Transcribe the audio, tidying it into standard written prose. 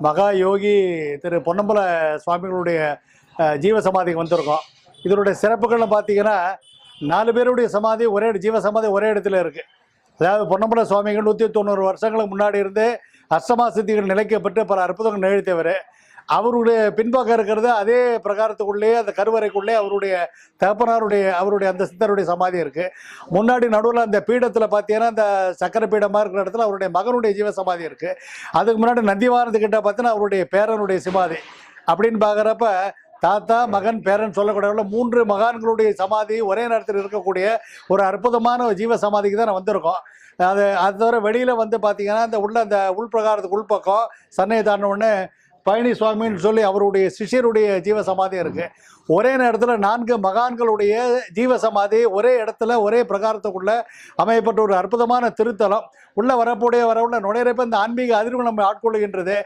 மகா யோகி திரு பொன்னம்பல சுவாமிகளுடைய ஜீவ சமாதிக்கு வந்திருக்கோம். இதனுடைய சிறப்புகள்னு பார்த்தீங்கன்னா, 4 பேருடைய சமாதி ஜீவ சமாதி ஒரே இடத்துல இருக்குது. அதாவது பொன்னம்பல சுவாமிகள் 190 வருஷங்களுக்கு முன்னாடி இருந்தே அஷ்டமா சித்திகள் நிலைக்கப்பட்டு பல அற்புதங்கள் நிகழ்த்தியவர். அவருடைய பின்பக்கம் இருக்கிறது அதே பிரகாரத்துக்குள்ளேயே, அந்த கருவறைக்குள்ளே அவருடைய அந்த சித்தருடைய சமாதி இருக்குது. முன்னாடி நடுவில் அந்த பீடத்தில் பார்த்தீங்கன்னா, அந்த சக்கர பீடமாக இருக்கிற இடத்துல அவருடைய மகனுடைய ஜீவ சமாதி இருக்குது. அதுக்கு முன்னாடி நந்திவாரத்துக்கிட்ட பார்த்தீங்கன்னா அவருடைய பேரனுடைய சமாதி. அப்படின்னு பார்க்குறப்ப தாத்தா மகன் பேரன் சொல்லக்கூடிய 3 மகான்களுடைய சமாதி ஒரே நேரத்தில் இருக்கக்கூடிய ஒரு அற்புதமான ஜீவ சமாதிக்கு தான் நான் வந்திருக்கோம். அது தவிர வெளியில் வந்து பார்த்தீங்கன்னா, அந்த உள்பிரகாரத்துக்கு உள்பக்கம் சன்னையை தாண்டின உடனே பழனி சுவாமின்னு சொல்லி அவருடைய சிஷ்யருடைய ஜீவ சமாதி இருக்குது. ஒரே நேரத்தில் 4 மகான்களுடைய ஜீவ சமாதி ஒரே இடத்துல ஒரே பிரகாரத்துக்குள்ள அமையப்பட்ட ஒரு அற்புதமான திருத்தலம். உள்ளே வரக்கூடிய வரவுள்ள நுழையிறப்ப இந்த ஆன்மீக அதிர்வு நம்ம ஆட்கொள்ளுகின்றது.